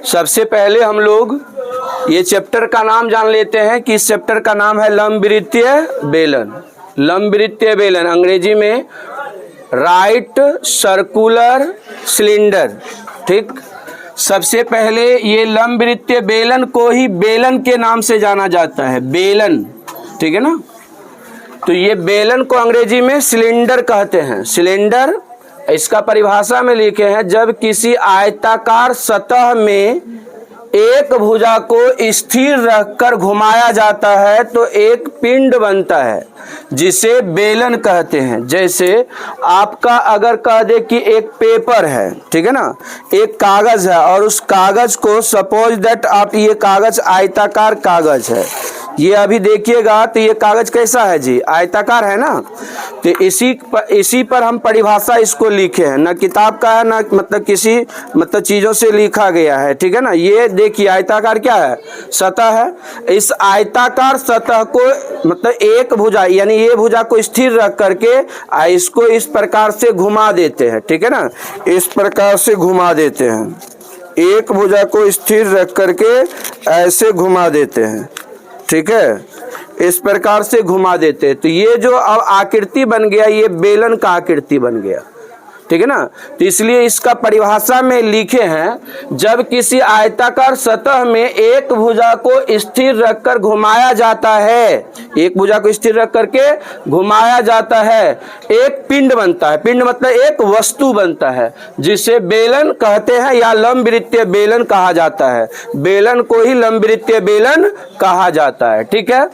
सबसे पहले हम लोग ये चैप्टर का नाम जान लेते हैं कि इस चैप्टर का नाम है लंबवृत्तीय बेलन। लंबवृत्तीय बेलन अंग्रेजी में राइट सर्कुलर सिलेंडर। ठीक, सबसे पहले ये लंबवृत्तीय बेलन को ही बेलन के नाम से जाना जाता है, बेलन। ठीक है ना, तो ये बेलन को अंग्रेजी में सिलेंडर कहते हैं। सिलेंडर इसका परिभाषा में लिखे हैं, जब किसी आयताकार सतह में एक भुजा को स्थिर रखकर घुमाया जाता है तो एक पिंड बनता है जिसे बेलन कहते हैं। जैसे आपका अगर कह दे कि एक पेपर है, ठीक है ना, एक कागज है और उस कागज को सपोज दैट आप, ये कागज आयताकार कागज है, ये अभी देखिएगा तो ये कागज कैसा है जी, आयताकार है ना। तो इसी पर हम परिभाषा इसको लिखे हैं, ना किताब का है ना मतलब किसी चीज़ों से लिखा गया है। ठीक है ना, ये देखिए आयताकार क्या है, सतह है। इस आयताकार सतह को मतलब एक भुजा यानी ये भुजा को स्थिर रख करके इसको इस प्रकार से घुमा देते हैं। ठीक है ना, इस प्रकार से घुमा देते हैं, एक भुजा को स्थिर रख करके ऐसे घुमा देते हैं। ठीक है, इस प्रकार से घुमा देते, तो ये जो अब आकृति बन गया ये बेलन का आकृति बन गया। ठीक है ना, तो इसलिए इसका परिभाषा में लिखे हैं, जब किसी आयताकार सतह में एक भुजा को स्थिर रखकर घुमाया जाता है, एक भुजा को स्थिर रख करके घुमाया जाता है, एक पिंड बनता है। पिंड मतलब एक वस्तु बनता है जिसे बेलन कहते हैं या लंबवृत्तीय बेलन कहा जाता है। बेलन को ही लंबवृत्तीय बेलन कहा जाता है। ठीक है,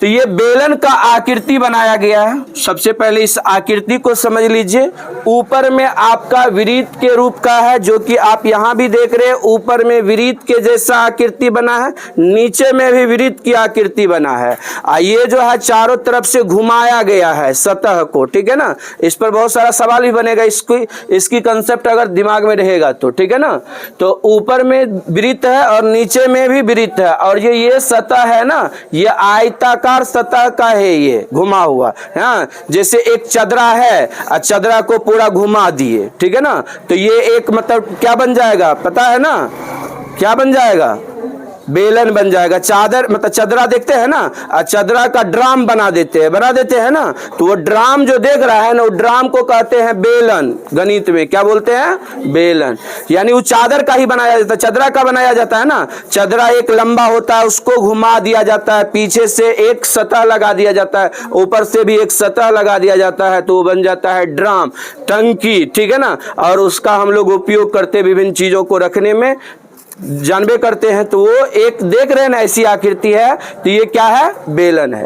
तो ये बेलन का आकृति बनाया गया है। सबसे पहले इस आकृति को समझ लीजिए। ऊपर में आपका वृत्त के रूप का है, जो कि आप यहाँ भी देख रहे हैं, ऊपर में वृत्त के जैसा आकृति बना है, नीचे में भी वृत्त की आकृति बना है। ये जो है चारों तरफ से घुमाया गया है सतह को। ठीक है ना, इस पर बहुत सारा सवाल भी बनेगा, इसकी कंसेप्ट अगर दिमाग में रहेगा तो। ठीक है ना, तो ऊपर में वृत्त है और नीचे में भी वृत्त है, और ये सतह है ना, ये आयताकार सतह का है, ये घुमा हुआ। हाँ, जैसे एक चदरा है और चदरा को पूरा घुमा दिए। ठीक है ना, तो ये एक मतलब क्या बन जाएगा पता है ना, क्या बन जाएगा, बेलन बन जाएगा। चादर मतलब चदरा देखते हैं ना, और चदरा का ड्राम बना देते हैं ना, तो वो ड्राम जो देख रहा है ना, वो ड्राम को कहते हैं बेलन। गणित में क्या बोलते हैं, बेलन। यानी वो चादर का ही बनाया जाता है, चदरा का बनाया जाता है ना। चदरा एक लंबा होता है, उसको घुमा दिया जाता है, पीछे से एक सतह लगा दिया जाता है, ऊपर से भी एक सतह लगा दिया जाता है, तो वो बन जाता है ड्राम, टंकी। ठीक है ना, और उसका हम लोग उपयोग करते विभिन्न चीजों को रखने में, जानबे करते हैं। तो वो एक देख रहे हैं ना, ऐसी आकृति है, तो ये क्या है, बेलन है।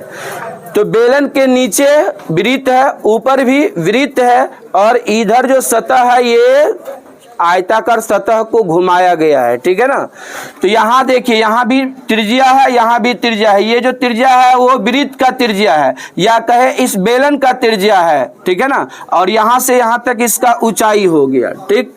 तो बेलन के नीचे वृत्त है, ऊपर भी वृत्त है, और इधर जो सतह है ये आयताकार सतह को घुमाया गया है। ठीक है ना, तो यहाँ देखिए, यहाँ भी त्रिज्या है, यहाँ भी त्रिज्या है। ये जो त्रिज्या है वो वृत्त का त्रिज्या है, या कहे इस बेलन का त्रिज्या है। ठीक है ना, और यहाँ से यहाँ तक इसका ऊंचाई हो गया। ठीक,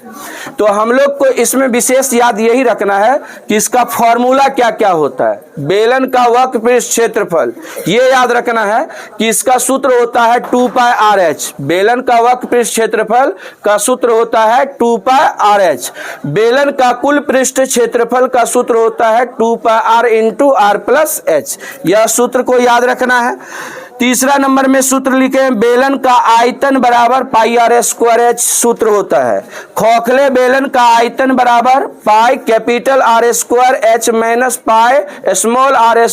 तो हम लोग को इसमें विशेष याद यही रखना है कि इसका फॉर्मूला क्या क्या होता है। बेलन का वक्रपृष्ठ क्षेत्रफल, ये याद रखना है कि इसका सूत्र होता है 2πRh। बेलन का वक्रपृष्ठ क्षेत्रफल का सूत्र होता है 2πRh। बेलन का कुल पृष्ठ क्षेत्रफल का सूत्र होता है 2πr × r+h। यह सूत्र को याद रखना है। तीसरा नंबर में सूत्र लिखे हैं, बेलन का आयतन बराबर πr² सूत्र होता है। खोखले बेलन का आयतन बराबर pi capital R² h minus pi small r²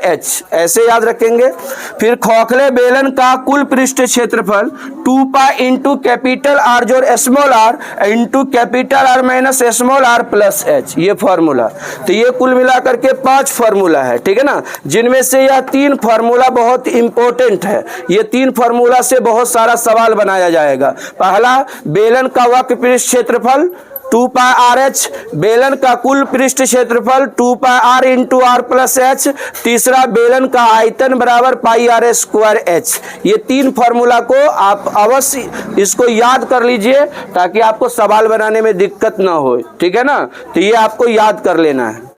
h, ऐसे याद रखेंगे। फिर खोखले बेलन का कुल पृष्ठ क्षेत्रफल 2π × कैपिटल R जोड़ small r × capital R minus small r+h, ये फॉर्मूला। तो ये कुल मिलाकर के 5 फॉर्मूला है। ठीक है ना, जिनमें से यह 3 फॉर्मूला बहुत इंपॉर्टेंट है। ये 3 फॉर्मूला से बहुत सारा सवाल बनाया जाएगा। पहला, बेलन का वक्रपृष्ठ क्षेत्रफल 2πRh, बेलन का कुल पृष्ठ क्षेत्रफल 2πr × r+h। तीसरा, बेलन का आयतन बराबर πr² h। ये 3 फॉर्मूला को आप अवश्य इसको याद कर लीजिए, ताकि आपको सवाल बनाने में दिक्कत ना हो। ठीक है ना, तो ये आपको याद कर लेना है।